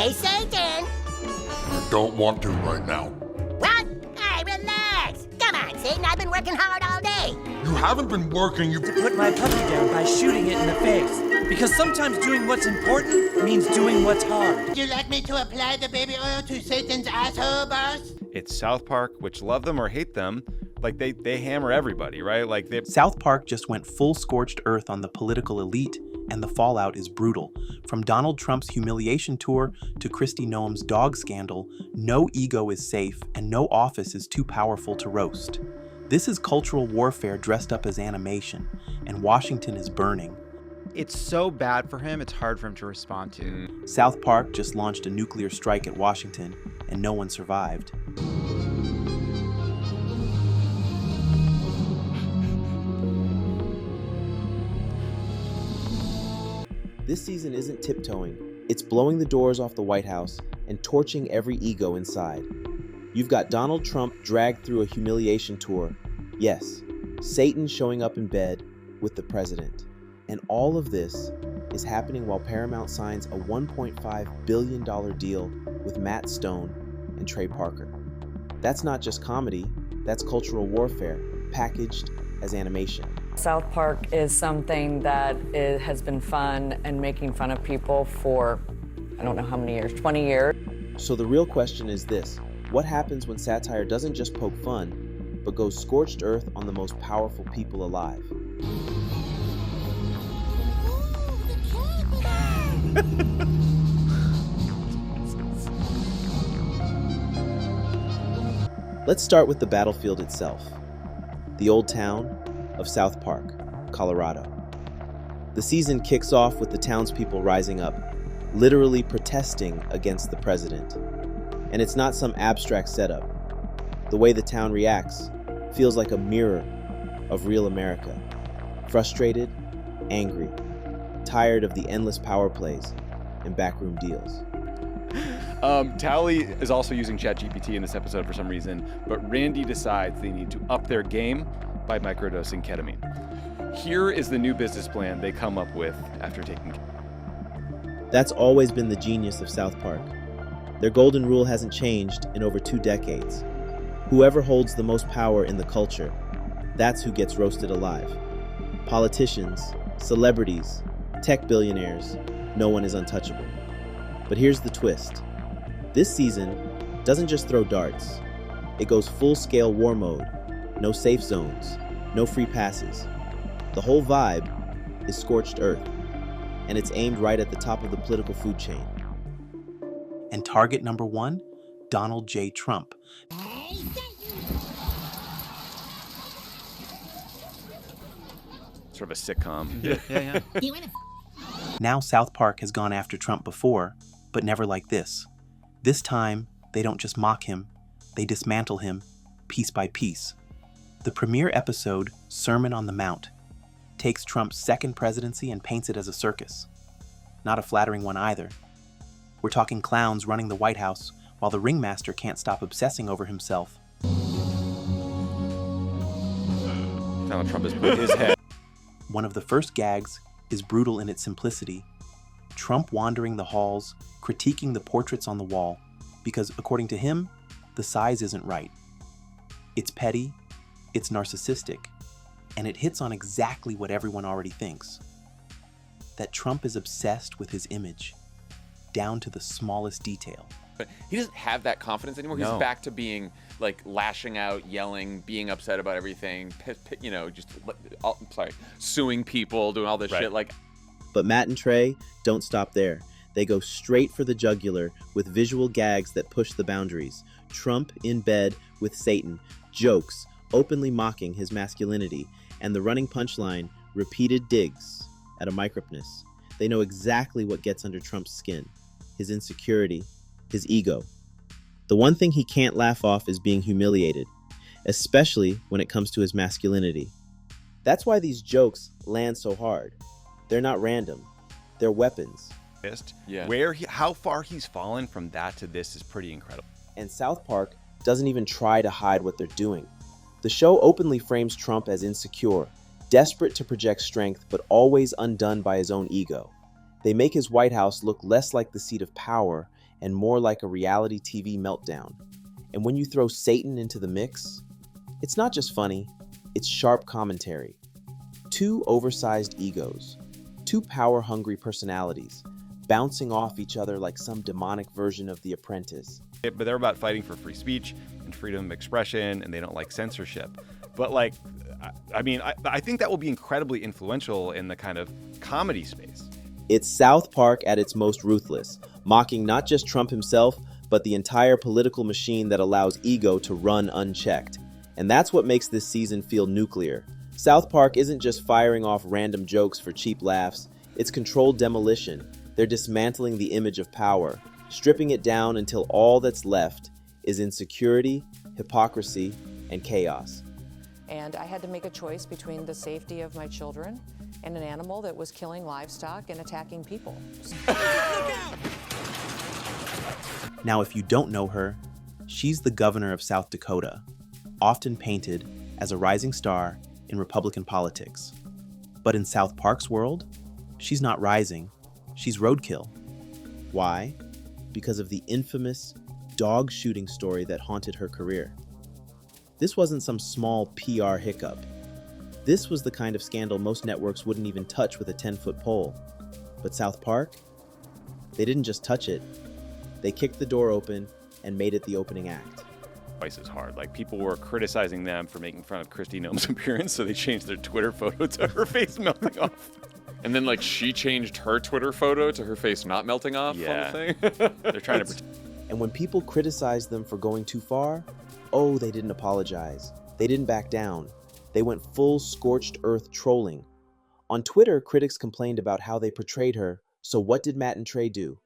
Hey, Satan! I don't want to right now. What? Hey, relax! Come on, Satan, I've been working hard all day. You haven't been working, To put my puppy down by shooting it in the face. Because sometimes doing what's important means doing what's hard. Would you like me to apply the baby oil to Satan's asshole, boss? It's South Park, which love them or hate them, like they hammer everybody, right? South Park just went full scorched earth on the political elite, and the fallout is brutal. From Donald Trump's humiliation tour to Kristi Noem's dog scandal, no ego is safe and no office is too powerful to roast. This is cultural warfare dressed up as animation, and Washington is burning. It's so bad for him, it's hard for him to respond to. South Park just launched a nuclear strike at Washington, and no one survived. This season isn't tiptoeing, it's blowing the doors off the White House and torching every ego inside. You've got Donald Trump dragged through a humiliation tour. Yes, Satan showing up in bed with the president. And all of this is happening while Paramount signs a $1.5 billion deal with Matt Stone and Trey Parker. That's not just comedy, that's cultural warfare, packaged as animation. South Park is something that has been fun and making fun of people for, I don't know how many years, 20 years. So the real question is this: what happens when satire doesn't just poke fun, but goes scorched earth on the most powerful people alive? Let's start with the battlefield itself, the old town of South Park, Colorado. The season kicks off with the townspeople rising up, literally protesting against the president. And it's not some abstract setup. The way the town reacts feels like a mirror of real America. Frustrated, angry, tired of the endless power plays and backroom deals. Tally is also using ChatGPT in this episode for some reason, but Randy decides they need to up their game by microdosing ketamine. Here is the new business plan they come up with after taking. That's always been the genius of South Park. Their golden rule hasn't changed in over 2 decades. Whoever holds the most power in the culture, that's who gets roasted alive. Politicians, celebrities, tech billionaires, no one is untouchable. But here's the twist. This season doesn't just throw darts. It goes full-scale war mode. No safe zones, no free passes. The whole vibe is scorched earth, and it's aimed right at the top of the political food chain. And target number 1, Donald J. Trump. Sort of a sitcom. Yeah. Now South Park has gone after Trump before, but never like this. This time, they don't just mock him, they dismantle him, piece by piece. The premiere episode, Sermon on the Mount, takes Trump's second presidency and paints it as a circus. Not a flattering one either. We're talking clowns running the White House while the ringmaster can't stop obsessing over himself. Donald Trump has put his head. One of the first gags is brutal in its simplicity. Trump wandering the halls, critiquing the portraits on the wall, because according to him, the size isn't right. It's petty, it's narcissistic, and it hits on exactly what everyone already thinks. That Trump is obsessed with his image, down to the smallest detail. But he doesn't have that confidence anymore. No. He's back to being like lashing out, yelling, being upset about everything, suing people, doing all this shit. Like, But Matt and Trey don't stop there. They go straight for the jugular with visual gags that push the boundaries. Trump in bed with Satan, jokes, openly mocking his masculinity, and the running punchline, repeated digs at a micropness. They know exactly what gets under Trump's skin, his insecurity, his ego. The one thing he can't laugh off is being humiliated, especially when it comes to his masculinity. That's why these jokes land so hard. They're not random, they're weapons. Yeah. How far he's fallen from that to this is pretty incredible. And South Park doesn't even try to hide what they're doing. The show openly frames Trump as insecure, desperate to project strength, but always undone by his own ego. They make his White House look less like the seat of power and more like a reality TV meltdown. And when you throw Satan into the mix, it's not just funny, it's sharp commentary. Two oversized egos, two power-hungry personalities, bouncing off each other like some demonic version of The Apprentice. But they're about fighting for free speech and freedom of expression, and they don't like censorship. But like, I think that will be incredibly influential in the kind of comedy space. It's South Park at its most ruthless, mocking not just Trump himself, but the entire political machine that allows ego to run unchecked. And that's what makes this season feel nuclear. South Park isn't just firing off random jokes for cheap laughs, it's controlled demolition. They're dismantling the image of power, stripping it down until all that's left is insecurity, hypocrisy, and chaos. And I had to make a choice between the safety of my children and an animal that was killing livestock and attacking people. Now, if you don't know her, she's the governor of South Dakota, often painted as a rising star in Republican politics. But in South Park's world, she's not rising, she's roadkill. Why? Because of the infamous dog shooting story that haunted her career. This wasn't some small PR hiccup. This was the kind of scandal most networks wouldn't even touch with a 10-foot pole. But South Park? They didn't just touch it. They kicked the door open and made it the opening act. Twice as hard. Like, people were criticizing them for making fun of Kristi Noem's appearance, so they changed their Twitter photo to her face melting off. And then, like, she changed her Twitter photo to her face not melting off on the thing. They're trying to pretend. And when people criticized them for going too far, oh, they didn't apologize. They didn't back down. They went full scorched earth trolling. On Twitter, critics complained about how they portrayed her, so what did Matt and Trey do?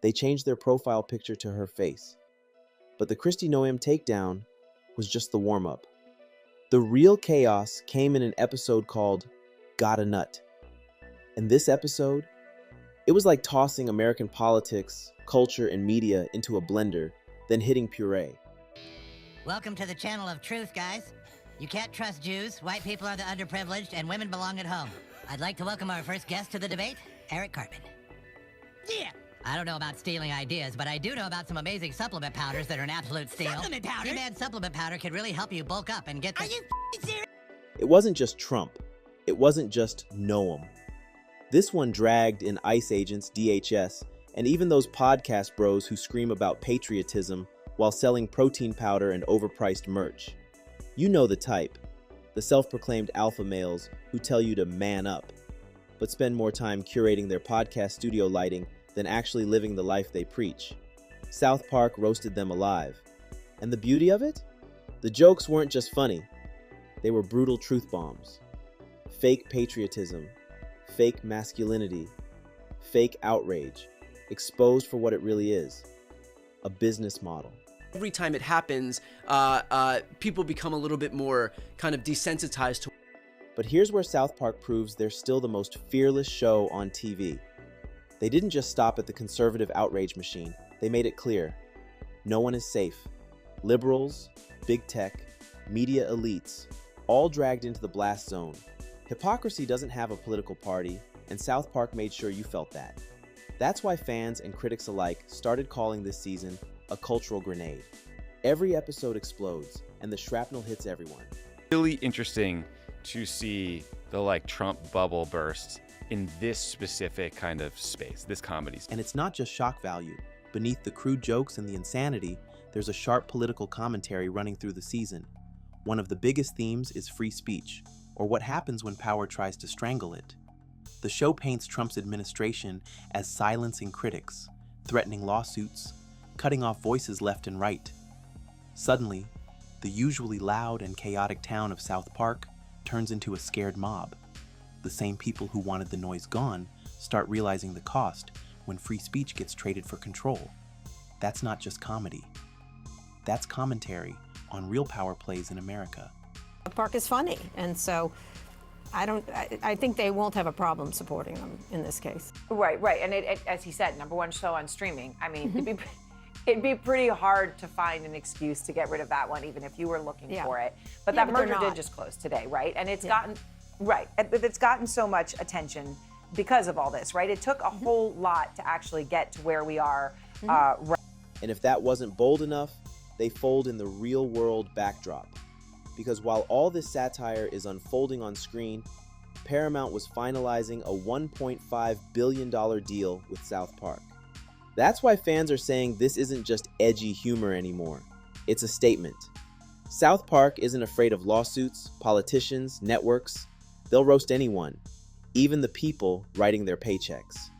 They changed their profile picture to her face. But the Kristi Noem takedown was just the warm-up. The real chaos came in an episode called Gotta Nut. And this episode, it was like tossing American politics, culture, and media into a blender, then hitting puree. Welcome to the channel of truth, guys. You can't trust Jews, white people are the underprivileged, and women belong at home. I'd like to welcome our first guest to the debate, Eric Cartman. Yeah. I don't know about stealing ideas, but I do know about some amazing supplement powders that are an absolute steal. Supplement powder? C-Man supplement powder can really help you bulk up and get the— Are you serious? It wasn't just Trump. It wasn't just Noem. This one dragged in ICE agents, DHS, and even those podcast bros who scream about patriotism while selling protein powder and overpriced merch. You know the type. The self-proclaimed alpha males who tell you to man up, but spend more time curating their podcast studio lighting than actually living the life they preach. South Park roasted them alive. And the beauty of it? The jokes weren't just funny. They were brutal truth bombs. Fake patriotism, fake masculinity, fake outrage, exposed for what it really is, a business model. Every time it happens, people become a little bit more kind of desensitized to. But here's where South Park proves they're still the most fearless show on TV. They didn't just stop at the conservative outrage machine. They made it clear. No one is safe. Liberals, big tech, media elites, all dragged into the blast zone. Hypocrisy doesn't have a political party, and South Park made sure you felt that. That's why fans and critics alike started calling this season a cultural grenade. Every episode explodes, and the shrapnel hits everyone. Really interesting to see the Trump bubble burst in this specific kind of space, this comedy. And it's not just shock value. Beneath the crude jokes and the insanity, there's a sharp political commentary running through the season. One of the biggest themes is free speech, or what happens when power tries to strangle it. The show paints Trump's administration as silencing critics, threatening lawsuits, cutting off voices left and right. Suddenly, the usually loud and chaotic town of South Park turns into a scared mob. The same people who wanted the noise gone start realizing the cost when free speech gets traded for control. That's not just comedy. That's commentary on real power plays in America. South Park is funny, and so I think they won't have a problem supporting them in this case. Right, and it, as he said, #1 show on streaming. I mean, it'd be pretty hard to find an excuse to get rid of that one, even if you were looking for it. But that merger did just close today, right? And it's gotten so much attention because of all this, right? It took a whole lot to actually get to where we are right. And if that wasn't bold enough, they fold in the real world backdrop. Because while all this satire is unfolding on screen, Paramount was finalizing a $1.5 billion deal with South Park. That's why fans are saying this isn't just edgy humor anymore. It's a statement. South Park isn't afraid of lawsuits, politicians, networks. They'll roast anyone, even the people writing their paychecks.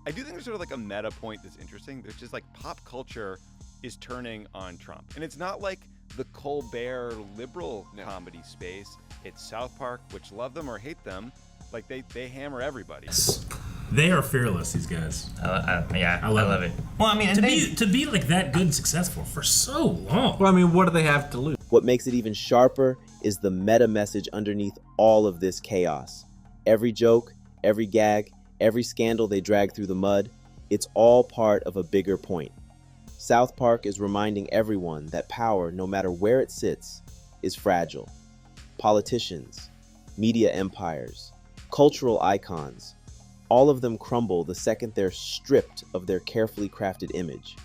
I do think there's sort of like a meta point that's interesting. There's just like pop culture is turning on Trump. And it's not like the Colbert liberal comedy space. It's South Park, which love them or hate them. Like they hammer everybody. They are fearless, these guys. I love it. Well, I mean, to be like that good and successful for so long. Well, I mean, what do they have to lose? What makes it even sharper is the meta message underneath all of this chaos. Every joke, every gag, every scandal they drag through the mud, it's all part of a bigger point. South Park is reminding everyone that power, no matter where it sits, is fragile. Politicians, media empires, cultural icons, all of them crumble the second they're stripped of their carefully crafted image.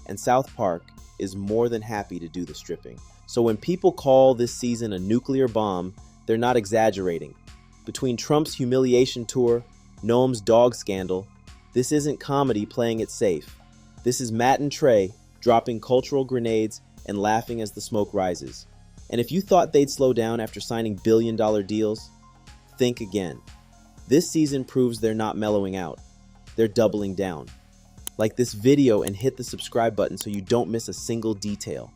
And South Park is more than happy to do the stripping. So when people call this season a nuclear bomb, they're not exaggerating. Between Trump's humiliation tour, Noem's dog scandal, this isn't comedy playing it safe. This is Matt and Trey dropping cultural grenades and laughing as the smoke rises. And if you thought they'd slow down after signing billion-dollar deals, think again. This season proves they're not mellowing out. They're doubling down. Like this video and hit the subscribe button so you don't miss a single detail.